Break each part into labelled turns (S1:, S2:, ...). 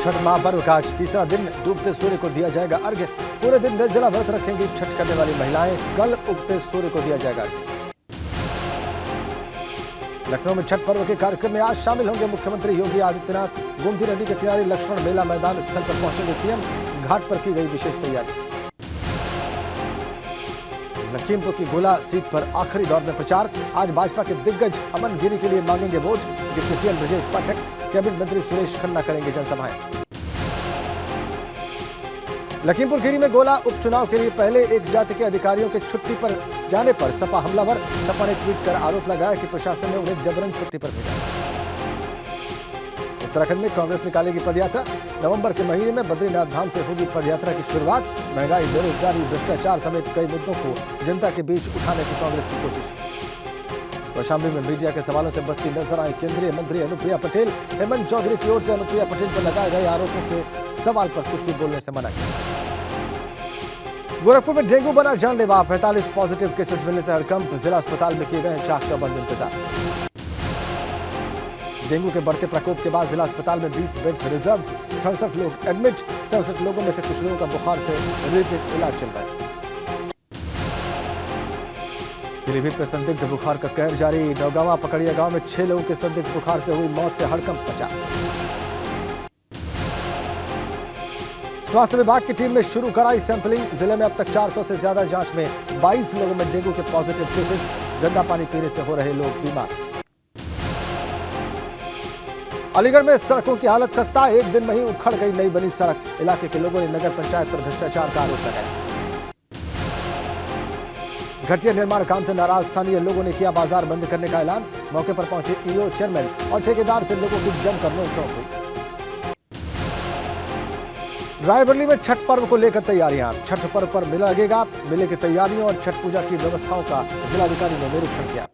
S1: छठ महापर्व का आज तीसरा दिन, डूबते सूर्य को दिया जाएगा अर्घ्य। पूरे दिन निर्जला व्रत रखेंगी छठ करने वाली महिलाएं। कल उगते सूर्य को दिया जाएगा अर्घ्य। लखनऊ में छठ पर्व के कार्यक्रम में आज शामिल होंगे मुख्यमंत्री योगी आदित्यनाथ। गोमती नदी के किनारे लक्ष्मण मेला मैदान स्थल पर पहुंचेंगे सीएम। घाट पर की गई विशेष तैयारी। लखीमपुर की गोला सीट पर आखिरी दौर में प्रचार। आज भाजपा के दिग्गज अमन गिरी के लिए मांगेंगे vote. Deputy CM Brajesh Pathak, cabinet मंत्री सुरेश खन्ना करेंगे जनसभाएं। लखीमपुर खीरी में गोला उपचुनाव के लिए पहले एक जाति के अधिकारियों के छुट्टी पर जाने पर सपा हमलावर। सपा ने ट्वीट कर आरोप लगाया कि प्रशासन ने उन्हें जबरन छुट्टी पर भेजा। उत्तराखंड में कांग्रेस निकालेगी पदयात्रा। नवंबर के महीने में बद्रीनाथ धाम से होगी पदयात्रा की शुरुआत। महंगाई, बेरोजगारी, भ्रष्टाचार समेत कई मुद्दों को जनता के बीच उठाने की कांग्रेस की कोशिश। कौशाम्बी में मीडिया के सवालों से बचती नजर आई केंद्रीय मंत्री अनुप्रिया पटेल। हेमंत चौधरी की ओर से अनुप्रिया पटेल पर लगाए गए आरोपों के सवाल पर कुछ भी बोलने से मना किया। गोरखपुर में डेंगू बना जानलेवा। 45 पॉजिटिव केसेस मिलने से हड़कंप। जिला अस्पताल में किए गए चाक चौबंद इंतजाम। डेंगू के बढ़ते प्रकोप के बाद जिला अस्पताल में 20 बेड्स रिजर्व। 67 लोग एडमिट। 67 लोगों में से कुछ लोगों का बुखार से रिलेटेड इलाज चल रहा है। पीलीभीत में संदिग्ध बुखार का कहर जारी। नौगांवा पकड़िया गांव में 6 लोगों के संदिग्ध बुखार से हुई मौत से हड़कंप मचा। स्वास्थ्य विभाग की टीम ने शुरू कराई सैंपलिंग। जिले में अब तक 400 से ज्यादा जांच में 22 लोगों में डेंगू के पॉजिटिव केसेस। गंदा पानी पीने से हो रहे लोग बीमार। अलीगढ़ में सड़कों की हालत खस्ता। एक दिन में ही उखड़ गई नई बनी सड़क। इलाके के लोगों ने नगर पंचायत पर भ्रष्टाचार का आरोप लगाया। घटिया निर्माण काम से नाराज स्थानीय लोगों ने किया बाजार बंद करने का ऐलान। मौके पर पहुंचे ईओ, चेयरमैन और ठेकेदार से लोगों की जमकर नोक-झोंक हुई। रायबरेली में छठ पर्व को लेकर तैयारियां। छठ पर्व पर मेला लगेगा। मेले की तैयारियों और छठ पूजा की व्यवस्थाओं का जिलाधिकारी ने निरीक्षण किया।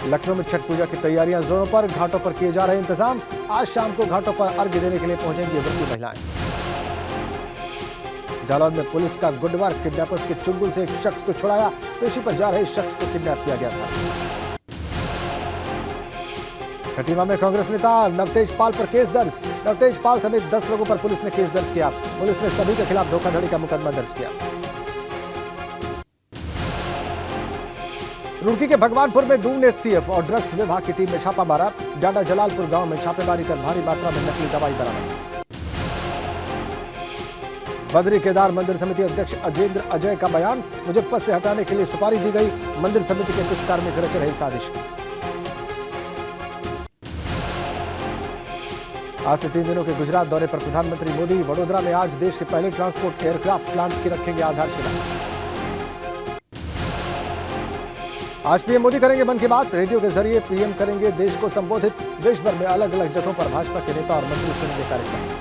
S1: लखनऊ में छठ पूजा की तैयारियां जोरों पर। घाटों पर किए जा रहे इंतजाम। आज शाम को घाटों पर अर्घ्य देने के लिए पहुंचेंगी व्रती महिलाएं। जालौन में पुलिस का गुडवार किडनैपर्स के चुंगल से एक शख्स को छुड़ाया। पेशी पर जा रहे शख्स को किडनैप किया गया था। खटीमा में कांग्रेस नेता नवतेज पाल पर केस दर्ज। नवतेज पाल समेत 10 लोगों पर पुलिस ने केस दर्ज किया। पुलिस ने सभी के खिलाफ धोखाधड़ी का मुकदमा दर्ज किया। रुड़की के भगवानपुर में दून एसटीएफ और ड्रग्स विभाग की टीम ने छापा मारा। डाडा जलालपुर गांव में छापेमारी कर भारी मात्रा में नकली दवाई बरामद। बद्री केदार मंदिर समिति अध्यक्ष अजेंद्र अजय का बयान। मुझे पद से हटाने के लिए सुपारी दी गई। मंदिर समिति के कुछ कार्मिक रच रहे साजिश। आज से 3 दिनों के गुजरात दौरे पर प्रधानमंत्री मोदी। वडोदरा में आज देश के पहले ट्रांसपोर्ट एयरक्राफ्ट प्लांट की रखेंगे आधारशिला। आज पीएम मोदी करेंगे मन की बात। रेडियो के जरिए पीएम करेंगे देश को संबोधित। देश भर में अलग अलग जगहों पर भाजपा के नेता और मंत्री सुनेंगे कार्यक्रम।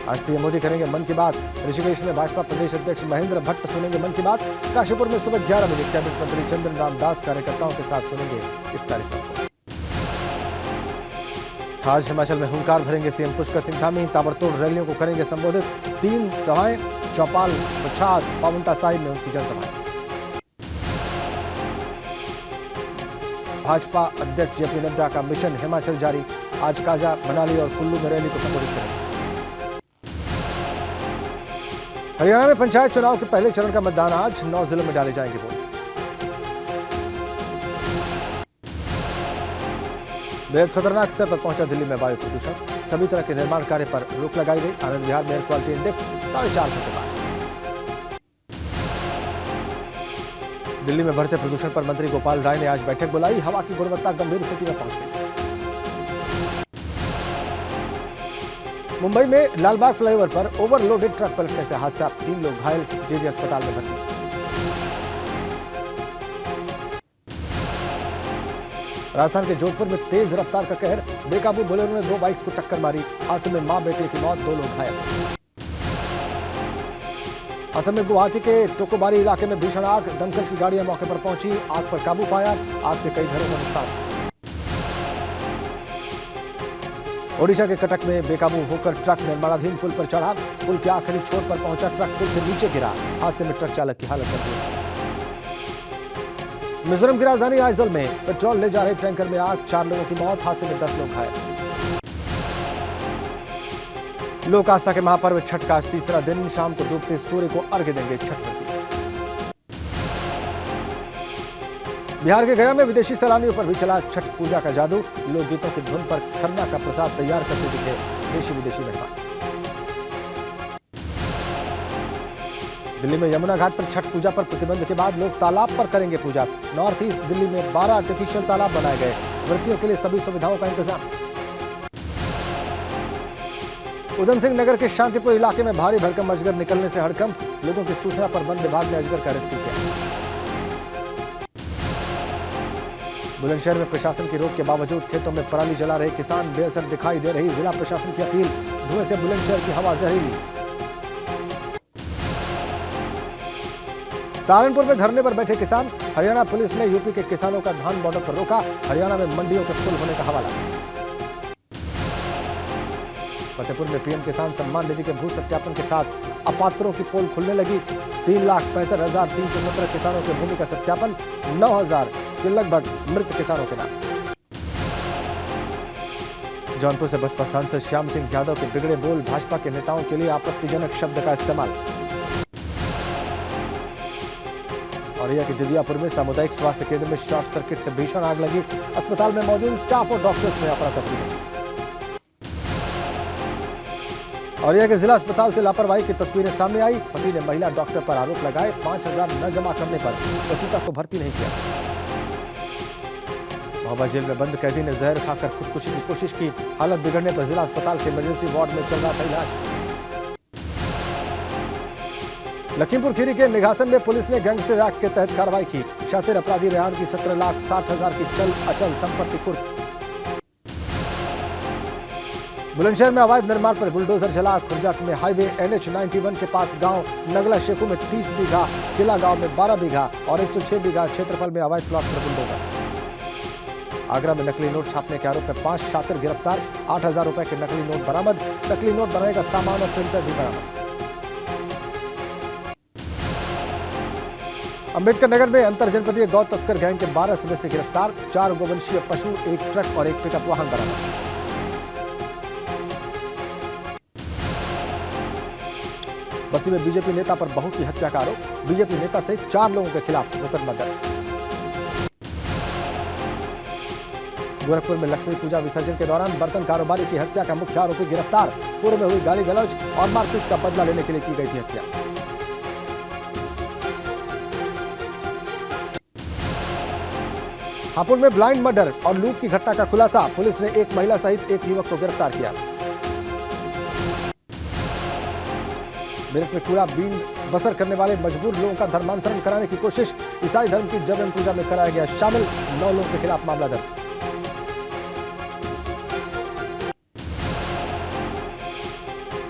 S1: आज पीएम मोदी करेंगे मन की बात। ऋषिकेश में भाजपा प्रदेश अध्यक्ष महेंद्र भट्ट सुनेंगे मन की बात। काशीपुर में सुबह 11 बजे कैबिनेट मंत्री चंद्रन राम दास कार्यकर्ताओं के साथ सुनेंगे इस कार्यक्रम को। आज हिमाचल में हुंकार भरेंगे सीएम पुष्कर सिंह धामी। ताबड़तोड़ रैलियों को करेंगे संबोधित। 3 सभाएं चौपाल, पच्छाद, पावंटा साहिब में उनकी जनसभाएं। भाजपा अध्यक्ष जेपी नड्डा का मिशन हिमाचल जारी। आज काजा, मनाली और कुल्लू में रैली को संबोधित करेंगे। हरियाणा में पंचायत चुनाव के पहले चरण का मतदान आज। 9 जिलों में डाले जाएंगे वोट। बेहद खतरनाक स्तर पर पहुंचा दिल्ली में वायु प्रदूषण। सभी तरह के निर्माण कार्य पर रोक लगाई गई। आनंद विहार में एयर क्वालिटी इंडेक्स 450 के पार। दिल्ली में बढ़ते प्रदूषण पर मंत्री गोपाल राय ने आज बैठक बुलाई। हवा की गुणवत्ता गंभीर स्थिति में पहुंच गई। मुंबई में लालबाग फ्लाईओवर पर ओवरलोडेड ट्रक पलटने से हादसा। 3 लोग घायल, जेजे अस्पताल में भर्ती। राजस्थान के जोधपुर में तेज रफ्तार का कहर। बेकाबू बोलेरो ने 2 बाइक्स को टक्कर मारी। हादसे में मां बेटे की मौत, 2 लोग घायल। असम में गुवाहाटी के टोकोबारी इलाके में भीषण आग। दमकल की गाड़ियां मौके पर पहुंची, आग पर काबू पाया। आग से कई घरों को नुकसान। ओडिशा के कटक में बेकाबू होकर ट्रक निर्माणाधीन पुल पर चढ़ा। पुल के आखिरी छोर पर पहुंचा ट्रक पुल से नीचे गिरा। हादसे में ट्रक चालक की हालत गंभीर। मिजोरम की राजधानी आइजोल में पेट्रोल ले जा रहे टैंकर में आग, 4 लोगों की मौत, हादसे में 10 लोग घायल। लोक आस्था के महापर्व छठ का आज तीसरा दिन, शाम को डूबते सूर्य को अर्घ्य देंगे छठ व्रती। बिहार के गया में विदेशी सैलानियों पर भी चला छठ पूजा का जादू, लोकगीतों की धुन पर खरना का प्रसाद तैयार करते दिखे देशी विदेशी मेहमान। दिल्ली में यमुना घाट पर छठ पूजा पर प्रतिबंध के बाद लोग तालाब पर करेंगे पूजा। नॉर्थ ईस्ट दिल्ली में 12 आर्टिफिशियल तालाब बनाए गए, व्रतियों के लिए सभी सुविधाओं का इंतजाम। उधम सिंह नगर के शांतिपुर इलाके में भारी भरकम अजगर निकलने से हड़कंप, लोगों की सूचना पर वन विभाग ने अजगर का रेस्क्यू किया। बुलंदशहर में प्रशासन की रोक के बावजूद खेतों में पराली जला रहे किसान, बेअसर दिखाई दे रही जिला प्रशासन की अपील, धुएं से बुलंदशहर की हवा जहरीली। सहारनपुर में धरने पर बैठे किसान, हरियाणा पुलिस ने यूपी के किसानों का धान बॉर्डर पर रोका, हरियाणा में मंडियों के फुल होने का हवाला। फतेहपुर में पीएम किसान सम्मान निधि के भू सत्यापन के साथ अपात्रों की पोल खुलने लगी, 3,65,317 किसानों के भूमि का सत्यापन, 9,000 के लगभग मृत किसानों के नाम। जौनपुर से बसपा सांसद श्याम सिंह यादव के बिगड़े बोल, भाजपा के नेताओं के लिए आपत्तिजनक शब्द का इस्तेमाल। और यह कि दिव्यापुर में सामुदायिक स्वास्थ्य केंद्र में शॉर्ट सर्किट से भीषण आग लगी, अस्पताल में मौजूद स्टाफ और डॉक्टर्स में अफरा तफरी मची। और यह कि जिला अस्पताल से लापरवाही की तस्वीरें सामने आई, पति ने महिला डॉक्टर पर आरोप लगाए, 5,000 न जमा करने पर वसूता को भर्ती नहीं किया। महोबा जेल में बंद कैदी ने जहर खाकर खुदकुशी की कोशिश की, हालत बिगड़ने पर जिला अस्पताल के इमरजेंसी वार्ड में चल रहा था इलाज। लखीमपुर खीरी के निघासन में पुलिस ने गैंगस्टर एक्ट के तहत कार्रवाई की, शातिर अपराधी रेहान की 17,60,000 की चल अचल संपत्ति कुर्क। बुलंदशहर में अवैध निर्माण पर बुलडोजर चला, खुर्जा में हाईवे NH91 के पास गांव नगला शेखू में 30 बीघा, किला गांव में 12 बीघा और 106 बीघा क्षेत्रफल में अवैध प्लॉट पर बुलडोजर। आगरा में नकली नोट छापने के आरोप में 5 शातिर गिरफ्तार, 8,000 रुपए के नकली नोट बरामद, नकली नोट बनाने का सामान और प्रिंटर भी बरामद। अंबेडकर नगर में अंतर जनपदीय गौ तस्कर गैंग के 12 सदस्य गिरफ्तार, 4 गोवंशीय पशु, 1 ट्रक और 1 पिकअप वाहन बरामद। बस्ती में बीजेपी नेता पर बहू की हत्या का आरोप, बीजेपी नेता सहित 4 लोगों के खिलाफ मुकदमा दर्ज। गोरखपुर में लक्ष्मी पूजा विसर्जन के दौरान बर्तन कारोबारी की हत्या का मुख्य आरोपी गिरफ्तार, पूर्व में हुई गाली गलौज और मारपीट का बदला लेने के लिए की गई थी हत्या। हापुड़ में ब्लाइंड मर्डर और लूट की घटना का खुलासा, पुलिस ने 1 महिला सहित 1 युवक को गिरफ्तार किया। मेरठ में कूड़ा बीन बसर करने वाले मजबूर लोगों का धर्मांतरण कराने की कोशिश, ईसाई धर्म की जबरन पूजा में कराया गया शामिल, 9 लोगों के खिलाफ मामला दर्ज।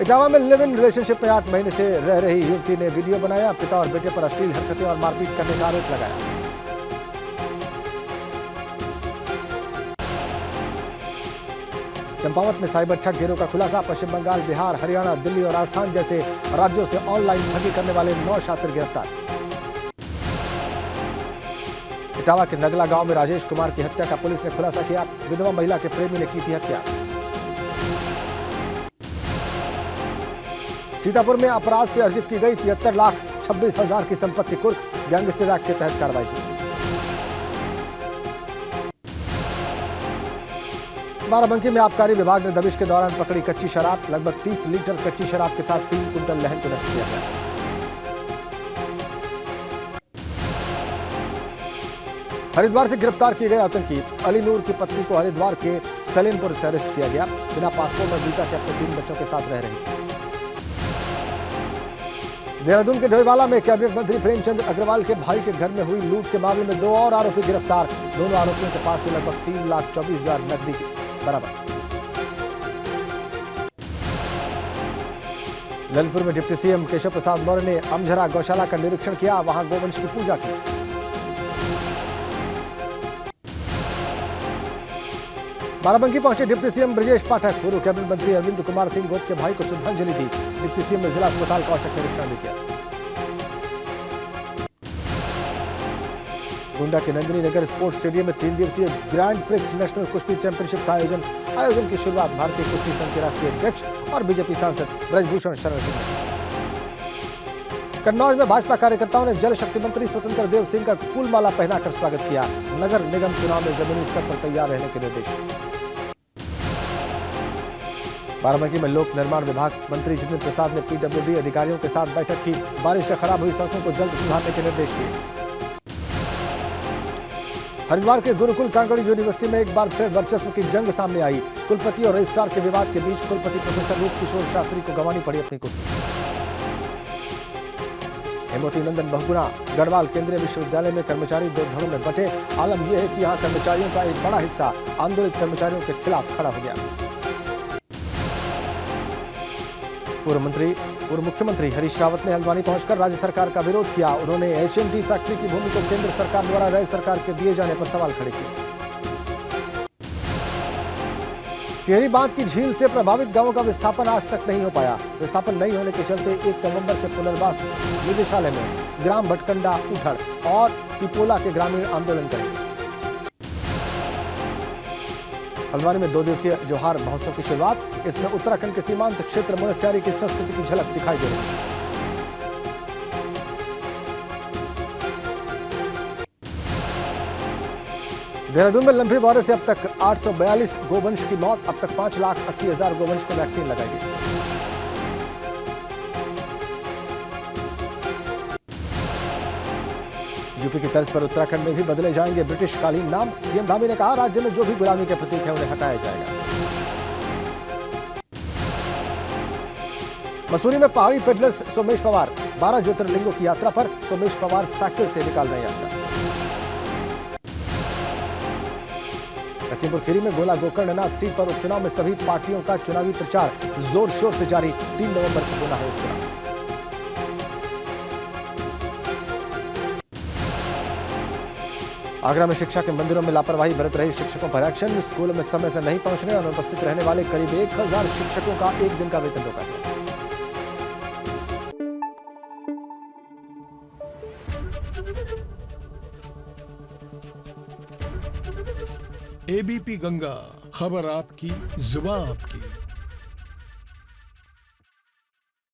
S1: इटावा में लिव इन रिलेशनशिप में 8 महीने से रह रही युवती ने वीडियो बनाया, पिता और बेटे पर अश्लील हरकतें और मारपीट करने का आरोप लगाया। चंपावत में साइबर ठग गिरोह का खुलासा, पश्चिम बंगाल, बिहार, हरियाणा, दिल्ली और राजस्थान जैसे राज्यों से ऑनलाइन ठगी करने वाले 9 शातिर गिरफ्तार। इटावा के नगला गांव में राजेश कुमार की हत्या का पुलिस ने खुलासा किया, विधवा महिला के प्रेमी ने की थी हत्या। सीतापुर में अपराध से अर्जित की गई 73,26,000 की संपत्ति कुर्क, गैंगस्टर एक्ट के तहत कार्रवाई की। बाराबंकी में आबकारी विभाग ने दबिश के दौरान पकड़ी कच्ची शराब, लगभग 30 लीटर कच्ची शराब के साथ 3 कुंटल लहन को नष्ट किया गया। हरिद्वार से गिरफ्तार किए गए आतंकी अली नूर की पत्नी को हरिद्वार के सलेमपुर से अरेस्ट किया गया, बिना पासपोर्ट और वीजा के अपने 3 बच्चों के साथ रह रही थी। देहरादून के ढोईवाला में कैबिनेट मंत्री प्रेमचंद अग्रवाल के भाई के घर में हुई लूट के मामले में 2 और आरोपी गिरफ्तार, दोनों आरोपियों के पास से लगभग 3,24,000 नकदी बरामद। ललितपुर में डिप्टी सीएम केशव प्रसाद मौर्य ने अमझरा गौशाला का निरीक्षण किया, वहां गोवंश की पूजा की। बाराबंकी पहुंचे डिप्टी सीएम ब्रजेश पाठक, पूर्व कैबिनेट मंत्री अरविंद कुमार सिंह गोप के भाई को श्रद्धांजलि दी। डिप्टी सीएम ने जिला अस्पताल का औचक निरीक्षण भी किया। गोंडा के नंदिनी नगर स्पोर्ट्स स्टेडियम में 3 दिवसीय ग्रैंड प्रिक्स नेशनल कुश्ती चैंपियनशिप का आयोजन की शुरुआत भारतीय कुश्ती संघ के राष्ट्रीय अध्यक्ष और बीजेपी सांसद ब्रजभूषण शरण सिंह ने। कन्नौज में भाजपा कार्यकर्ताओं ने जल शक्ति मंत्री स्वतंत्र देव सिंह का फूलमाला पहनाकर स्वागत किया। नगर निगम चुनाव में जमीनी स्तर पर तैयार रहने के निर्देश। बाराबंकी में लोक निर्माण विभाग मंत्री जितेंद्र प्रसाद ने पीडब्ल्यूडी अधिकारियों के साथ बैठक की। बारिश से खराब हुई सड़कों को जल्द सुधारने के निर्देश दिए। हरिद्वार के गुरुकुल कांकड़ी यूनिवर्सिटी में एक बार फिर वर्चस्व की जंग सामने आई। कुलपति और रजिस्ट्रार के विवाद के बीच कुलपति प्रोफेसर रूप किशोर शास्त्री को गंवानी पड़ी अपनी कुर्सी। हेमवती नंदन बहुगुणा गढ़वाल केंद्रीय विश्वविद्यालय में कर्मचारी दो धड़ों में बंटे। आलम यह है कि यहां कर्मचारियों का एक बड़ा हिस्सा आंदोलित कर्मचारियों के खिलाफ खड़ा हो गया। पूर्व मुख्यमंत्री हरीश रावत ने हल्द्वानी पहुंचकर राज्य सरकार का विरोध किया। उन्होंने एचएमटी फैक्ट्री की भूमि को केंद्र सरकार द्वारा राज्य सरकार के दिए जाने पर सवाल खड़े किए। टिहरी बांध की झील से प्रभावित गांवों का विस्थापन आज तक नहीं हो पाया। विस्थापन नहीं होने के चलते 1 नवंबर से पुनर्वास निदेशालय में ग्राम भटकंडा, उठड़ और पिपोला के ग्रामीण आंदोलन करेंगे। हल्द्वानी में 2 दिवसीय जोहार महोत्सव की शुरुआत। इसमें उत्तराखंड के सीमांत क्षेत्र मुनस्यारी की संस्कृति की झलक दिखाई दे रही है। देहरादून में लंबी वायरस से अब तक 842 गोवंश की मौत। अब तक 5,80,000 गोवंश को वैक्सीन लगाई गई। यूपी की तर्ज पर उत्तराखंड में भी बदले जाएंगे ब्रिटिश कालीन नाम। सीएम धामी ने कहा, राज्य में जो भी गुलामी के प्रतीक है उन्हें हटाया जाएगा। मसूरी में पहाड़ी पेडलर्स सोमेश पवार 12 ज्योतिर्लिंगों की यात्रा पर। सोमेश पवार साइकिल से निकाल रहे यात्रा। लखीमपुर खीरी में गोला गोकर्णनाथ सीट पर उपचुनाव में सभी पार्टियों का चुनावी प्रचार जोर शोर से जारी। 3 नवंबर को होना है उपचुनाव। आगरा में शिक्षा के मंदिरों में लापरवाही बरत रहे शिक्षकों पर एक्शन। स्कूलों में समय से नहीं पहुंचने और अनुपस्थित रहने वाले करीब 1000 शिक्षकों का 1 दिन का वेतन रोका गया।
S2: एबीपी गंगा, खबर आपकी, जुबान आपकी।